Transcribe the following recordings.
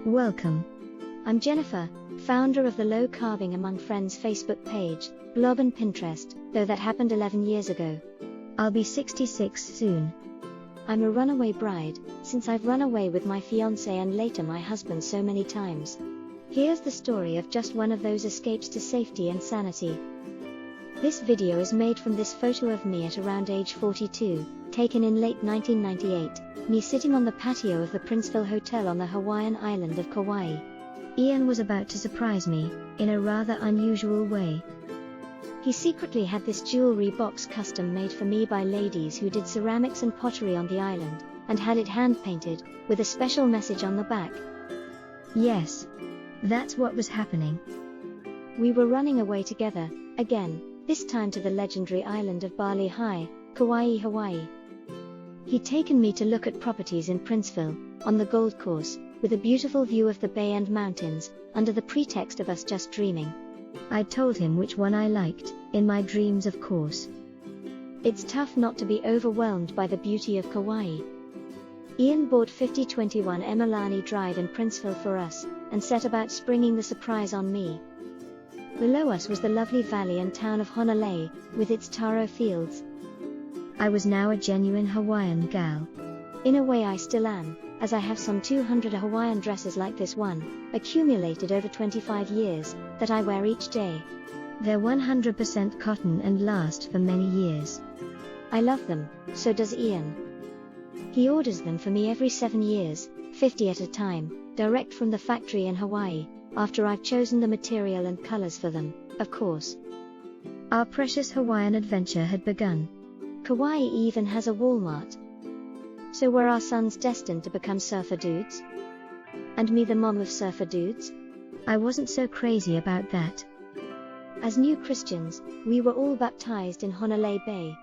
Welcome. I'm Jennifer, founder of the Low Carving Among Friends Facebook page, blog and Pinterest, though that happened 11 years ago. I'll be 66 soon. I'm a runaway bride, since I've run away with my fiancé and later my husband so many times. Here's the story of just one of those escapes to safety and sanity. This video is made from this photo of me at around age 42, taken in late 1998, me sitting on the patio of the Princeville Hotel on the Hawaiian island of Kauai. Ian was about to surprise me, in a rather unusual way. He secretly had this jewelry box custom made for me by ladies who did ceramics and pottery on the island, and had it hand-painted, with a special message on the back. Yes. That's what was happening. We were running away together, again, this time to the legendary island of Bali High, Kauai, Hawaii. He'd taken me to look at properties in Princeville, on the golf course, with a beautiful view of the bay and mountains, under the pretext of us just dreaming. I told him which one I liked, in my dreams of course. It's tough not to be overwhelmed by the beauty of Kauai. Ian bought 5021 Emalani Drive in Princeville for us, and set about springing the surprise on me. Below us was the lovely valley and town of Honolulu, with its taro fields. I was now a genuine Hawaiian gal. In a way I still am, as I have some 200 Hawaiian dresses like this one, accumulated over 25 years, that I wear each day. They're 100% cotton and last for many years. I love them, so does Ian. He orders them for me every 7 years, 50 at a time, direct from the factory in Hawaii, after I've chosen the material and colors for them, of course. Our precious Hawaiian adventure had begun. Kauai even has a Walmart. So were our sons destined to become surfer dudes? And me the mom of surfer dudes? I wasn't so crazy about that. As new Christians, we were all baptized in Honolulu Bay.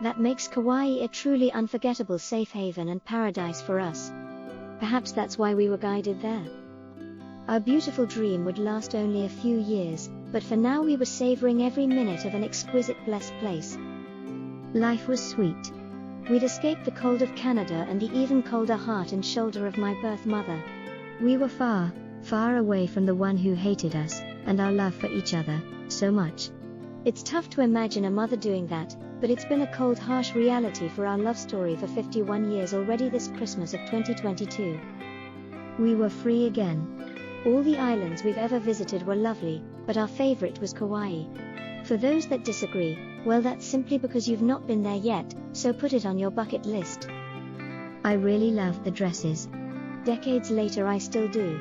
That makes Kauai a truly unforgettable safe haven and paradise for us. Perhaps that's why we were guided there. Our beautiful dream would last only a few years, but for now we were savoring every minute of an exquisite blessed place. Life was sweet. We'd escaped the cold of Canada and the even colder heart and shoulder of my birth mother. We were far, far away from the one who hated us, and our love for each other, so much. It's tough to imagine a mother doing that, but it's been a cold, harsh reality for our love story for 51 years already this Christmas of 2022. We were free again. All the islands we've ever visited were lovely, but our favorite was Kauai. For those that disagree, well, that's simply because you've not been there yet, so put it on your bucket list. I really loved the dresses. Decades later I still do.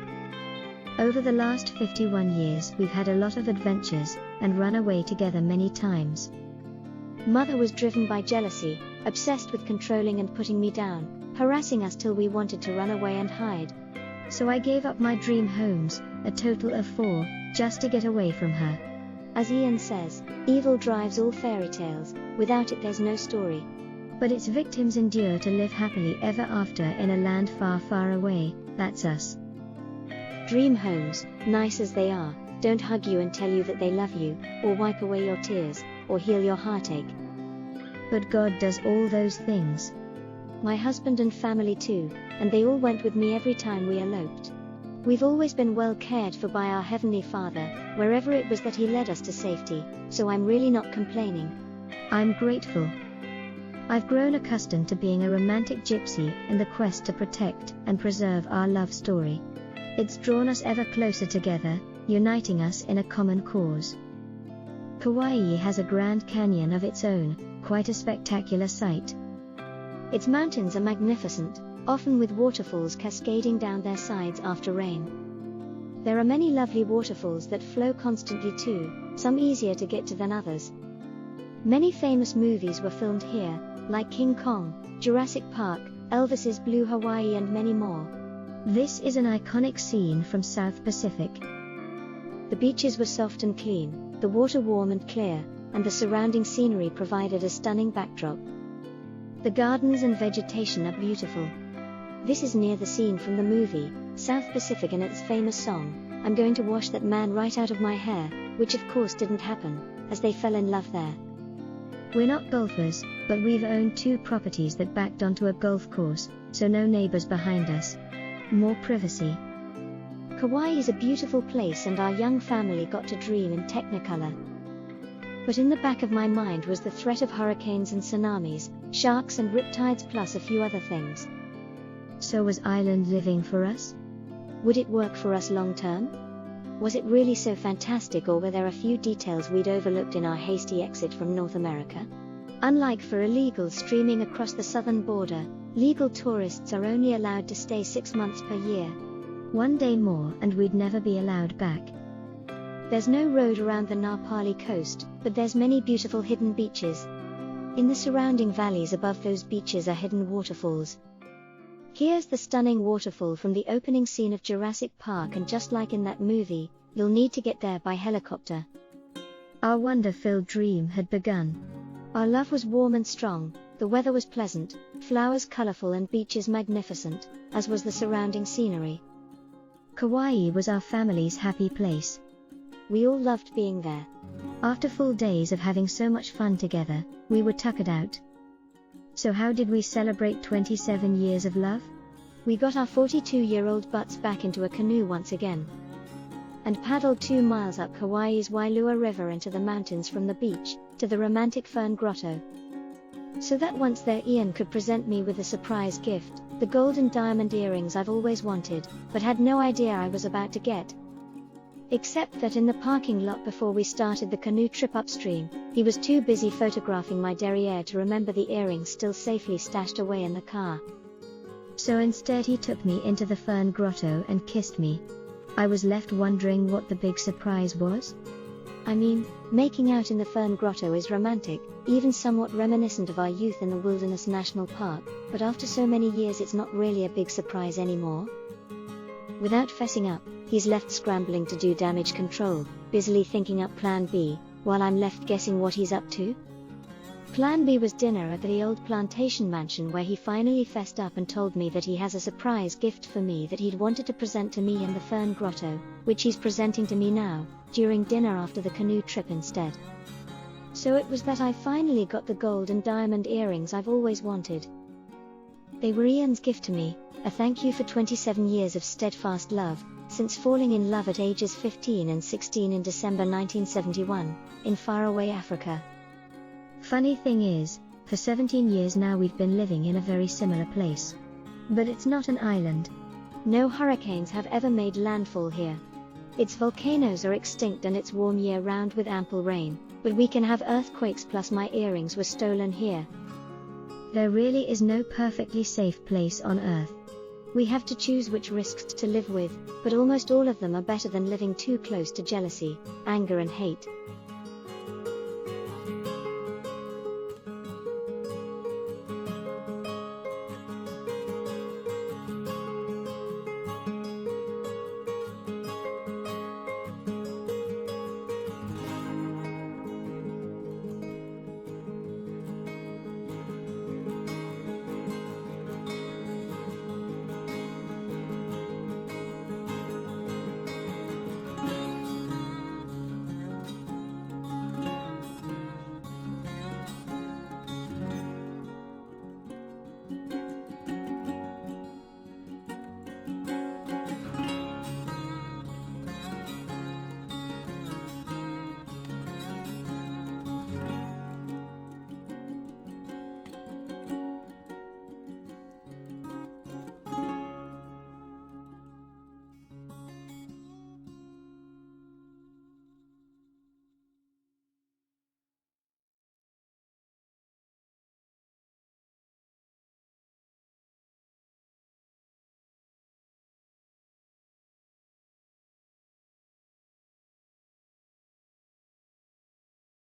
Over the last 51 years we've had a lot of adventures, and run away together many times. Mother was driven by jealousy, obsessed with controlling and putting me down, harassing us till we wanted to run away and hide. So I gave up my dream homes, a total of 4, just to get away from her. As Ian says, evil drives all fairy tales, without it there's no story. But its victims endure to live happily ever after in a land far, far away. That's us. Dream homes, nice as they are, don't hug you and tell you that they love you, or wipe away your tears, or heal your heartache. But God does all those things. My husband and family too, and they all went with me every time we eloped. We've always been well cared for by our Heavenly Father, wherever it was that He led us to safety, so I'm really not complaining. I'm grateful. I've grown accustomed to being a romantic gypsy in the quest to protect and preserve our love story. It's drawn us ever closer together, uniting us in a common cause. Kauai has a Grand Canyon of its own, quite a spectacular sight. Its mountains are magnificent, often with waterfalls cascading down their sides after rain. There are many lovely waterfalls that flow constantly too, some easier to get to than others. Many famous movies were filmed here, like King Kong, Jurassic Park, Elvis's Blue Hawaii and many more. This is an iconic scene from South Pacific. The beaches were soft and clean, the water warm and clear, and the surrounding scenery provided a stunning backdrop. The gardens and vegetation are beautiful. This is near the scene from the movie, South Pacific, and its famous song, "I'm going to wash that man right out of my hair," which of course didn't happen, as they fell in love there. We're not golfers, but we've owned 2 properties that backed onto a golf course, so no neighbors behind us. More privacy. Kauai is a beautiful place and our young family got to dream in Technicolor. But in the back of my mind was the threat of hurricanes and tsunamis, sharks and riptides plus a few other things. So was island living for us? Would it work for us long term? Was it really so fantastic, or were there a few details we'd overlooked in our hasty exit from North America? Unlike for illegals streaming across the southern border, legal tourists are only allowed to stay 6 months per year. One day more and we'd never be allowed back. There's no road around the Napali coast, but there's many beautiful hidden beaches. In the surrounding valleys above those beaches are hidden waterfalls. Here's the stunning waterfall from the opening scene of Jurassic Park, and just like in that movie, you'll need to get there by helicopter. Our wonder-filled dream had begun. Our love was warm and strong, the weather was pleasant, flowers colorful and beaches magnificent, as was the surrounding scenery. Kauai was our family's happy place. We all loved being there. After full days of having so much fun together, we were tuckered out. So how did we celebrate 27 years of love? We got our 42-year-old butts back into a canoe once again, and paddled 2 miles up Hawaii's Wailua River into the mountains from the beach to the romantic Fern Grotto. So that once there Ian could present me with a surprise gift, the gold and diamond earrings I've always wanted, but had no idea I was about to get. Except that in the parking lot before we started the canoe trip upstream, he was too busy photographing my derriere to remember the earrings still safely stashed away in the car. So instead he took me into the Fern Grotto and kissed me. I was left wondering what the big surprise was. I mean, making out in the Fern Grotto is romantic, even somewhat reminiscent of our youth in the Wilderness National Park, but after so many years it's not really a big surprise anymore. Without fessing up, he's left scrambling to do damage control, busily thinking up Plan B, while I'm left guessing what he's up to. Plan B was dinner at the old plantation mansion, where he finally fessed up and told me that he has a surprise gift for me that he'd wanted to present to me in the Fern Grotto, which he's presenting to me now, during dinner after the canoe trip instead. So it was that I finally got the gold and diamond earrings I've always wanted. They were Ian's gift to me, a thank you for 27 years of steadfast love, since falling in love at ages 15 and 16 in December 1971, in faraway Africa. Funny thing is, for 17 years now we've been living in a very similar place. But it's not an island. No hurricanes have ever made landfall here. Its volcanoes are extinct and it's warm year-round with ample rain, but we can have earthquakes, plus my earrings were stolen here. There really is no perfectly safe place on Earth. We have to choose which risks to live with, but almost all of them are better than living too close to jealousy, anger and hate.